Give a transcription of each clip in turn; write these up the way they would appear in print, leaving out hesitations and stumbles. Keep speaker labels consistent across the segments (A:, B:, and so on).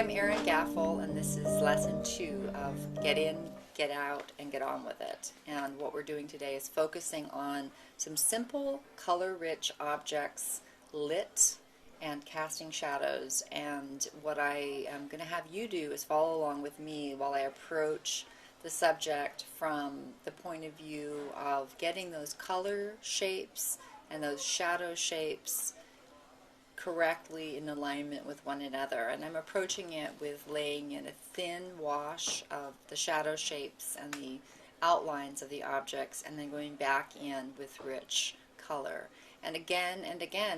A: I'm Erin Gafill, and this is lesson 2 of Get In, Get Out, and Get On with It. And what we're doing today is focusing on some simple, color-rich objects, lit, and casting shadows. And what I am going to have you do is follow along with me while I approach the subject from the point of view of getting those color shapes and those shadow shapes correctly in alignment with one another. And I'm approaching it with laying in a thin wash of the shadow shapes and the outlines of the objects, and then going back in with rich color. And again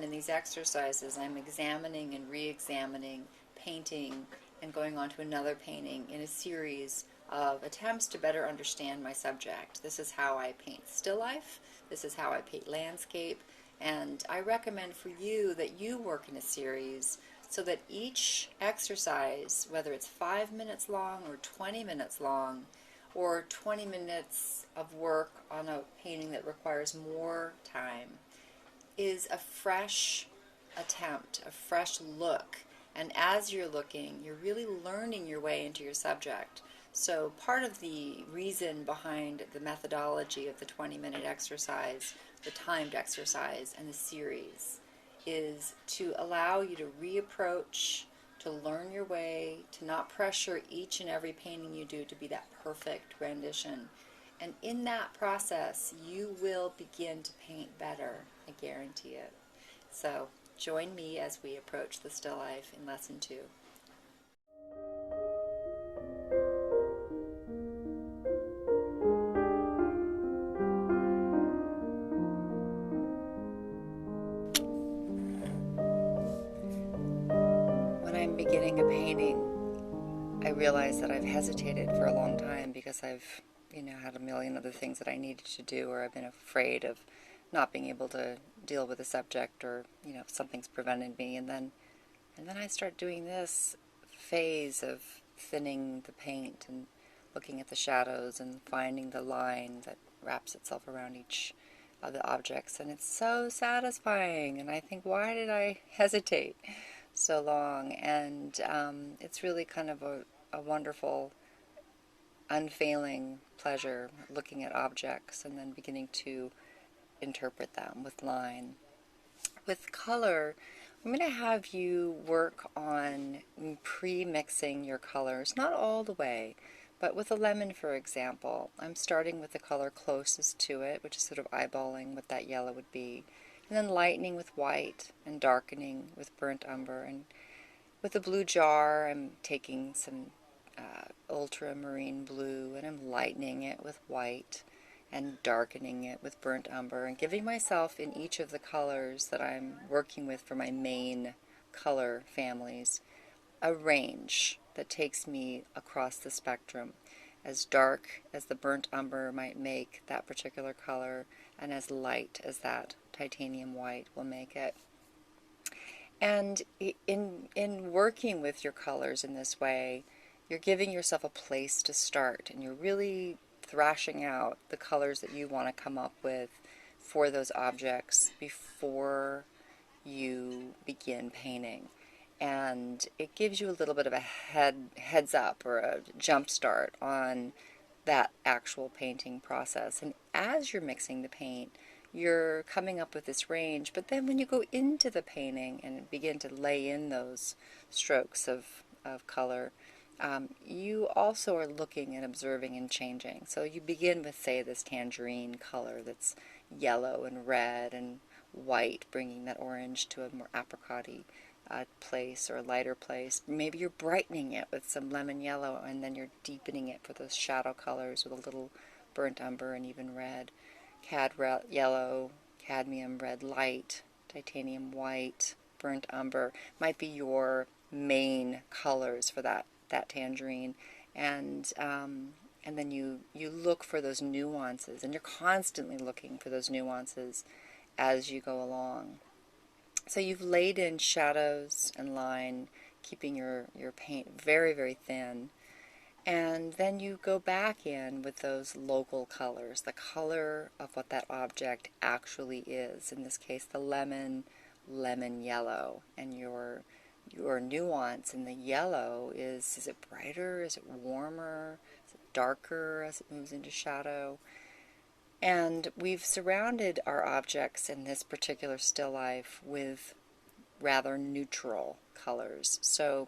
A: in these exercises, I'm examining and re-examining, painting, and going on to another painting in a series of attempts to better understand my subject. This is how I paint still life. This is how I paint landscape. And I recommend for you that you work in a series so that each exercise, whether it's 5 minutes long or 20 minutes long, or 20 minutes of work on a painting that requires more time, is a fresh attempt, a fresh look. And as you're looking, you're really learning your way into your subject. So part of the reason behind the methodology of the 20-minute exercise, the timed exercise, and the series is to allow you to reapproach, to learn your way, to not pressure each and every painting you do to be that perfect rendition. And in that process, you will begin to paint better, I guarantee it. So join me as we approach the still life in lesson 2. When I'm beginning a painting, I realize that I've hesitated for a long time because I've had a million other things that I needed to do, or I've been afraid of not being able to deal with the subject, or something's prevented me. And then I start doing this phase of thinning the paint and looking at the shadows and finding the line that wraps itself around each of the objects, and it's so satisfying. And I think, why did I hesitate so long? And it's really kind of a wonderful, unfailing pleasure looking at objects and then beginning to interpret them with line. With color, I'm going to have you work on pre-mixing your colors, not all the way, but with a lemon, for example. I'm starting with the color closest to it, which is sort of eyeballing what that yellow would be, and then lightening with white and darkening with burnt umber. And with the blue jar, I'm taking some ultramarine blue, and I'm lightening it with white and darkening it with burnt umber, and giving myself, in each of the colors that I'm working with for my main color families, a range that takes me across the spectrum, as dark as the burnt umber might make that particular color, and as light as that titanium white will make it. And in working with your colors in this way, you're giving yourself a place to start, and you're really thrashing out the colors that you want to come up with for those objects before you begin painting. And it gives you a little bit of a heads up, or a jump start on that actual painting process. And as you're mixing the paint, you're coming up with this range, but then when you go into the painting and begin to lay in those strokes of color, you also are looking and observing and changing. So you begin with, say, this tangerine color that's yellow and red and white, bringing that orange to a more apricot-y place, or a lighter place. Maybe you're brightening it with some lemon yellow, and then you're deepening it for those shadow colors with a little burnt umber and even red. Yellow, cadmium red light, titanium white, burnt umber might be your main colors for that tangerine. And then you look for those nuances, and you're constantly looking for those nuances as you go along. So you've laid in shadows and line, keeping your paint very, very thin. And then you go back in with those local colors, the color of what that object actually is. In this case, the lemon yellow. And you're your nuance in the yellow is it brighter? Is it warmer? Is it darker as it moves into shadow? And we've surrounded our objects in this particular still life with rather neutral colors. So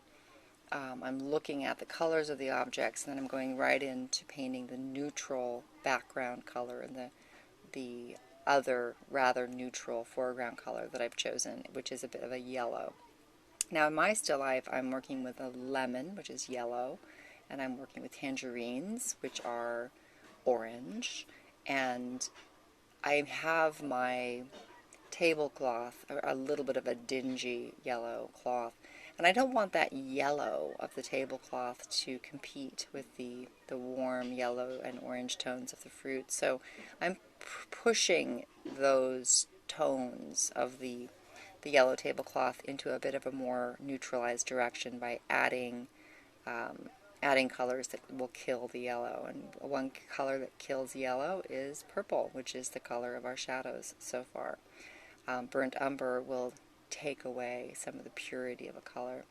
A: I'm looking at the colors of the objects, and then I'm going right into painting the neutral background color and the other rather neutral foreground color that I've chosen, which is a bit of a yellow. Now in my still life, I'm working with a lemon, which is yellow, and I'm working with tangerines, which are orange, and I have my tablecloth, a little bit of a dingy yellow cloth, and I don't want that yellow of the tablecloth to compete with the warm yellow and orange tones of the fruit. So I'm pushing those tones of the yellow tablecloth into a bit of a more neutralized direction by adding colors that will kill the yellow. And one color that kills yellow is purple, which is the color of our shadows so far. Burnt umber will take away some of the purity of a color.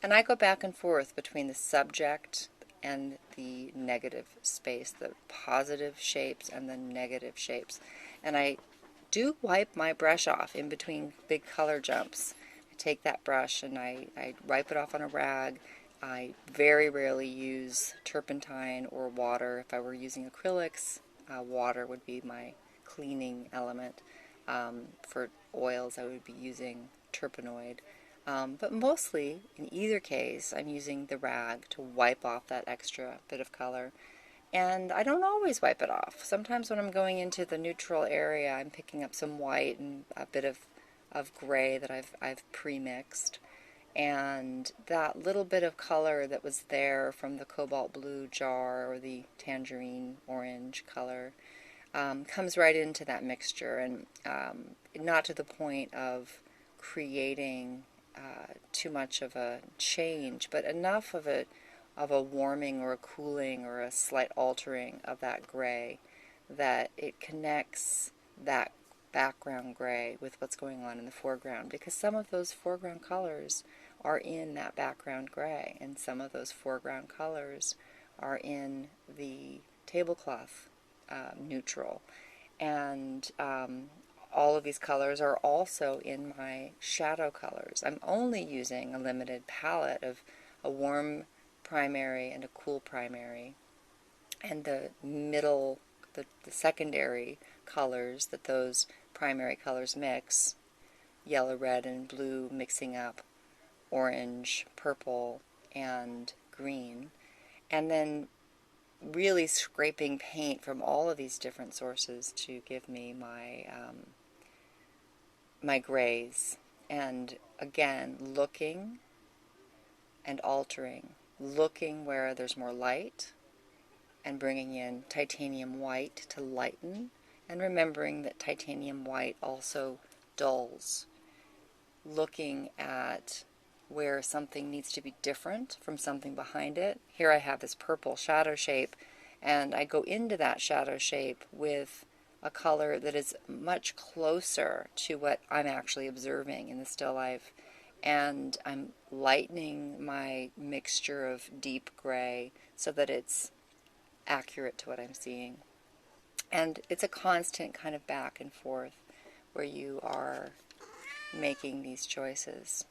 A: And I go back and forth between the subject and the negative space, the positive shapes and the negative shapes. And I do wipe my brush off in between big color jumps. I take that brush and I wipe it off on a rag. I very rarely use turpentine or water. If I were using acrylics, water would be my cleaning element. For oils, I would be using terpenoid. But mostly, in either case, I'm using the rag to wipe off that extra bit of color. And I don't always wipe it off. Sometimes when I'm going into the neutral area, I'm picking up some white and a bit of gray that I've pre-mixed. And that little bit of color that was there from the cobalt blue jar or the tangerine orange color comes right into that mixture, and not to the point of creating too much of a change, but enough of a warming or a cooling or a slight altering of that gray that it connects that background gray with what's going on in the foreground, because some of those foreground colors are in that background gray, and some of those foreground colors are in the tablecloth neutral, and all of these colors are also in my shadow colors. I'm only using a limited palette of a warm primary and a cool primary, and the middle, the secondary colors that those primary colors mix, yellow, red, and blue mixing up orange, purple, and green, and then really scraping paint from all of these different sources to give me my grays. And again, looking and altering, looking where there's more light and bringing in titanium white to lighten, and remembering that titanium white also dulls. Looking at where something needs to be different from something behind it. Here I have this purple shadow shape, and I go into that shadow shape with a color that is much closer to what I'm actually observing in the still life, and I'm lightening my mixture of deep gray so that it's accurate to what I'm seeing. And it's a constant kind of back and forth where you are making these choices.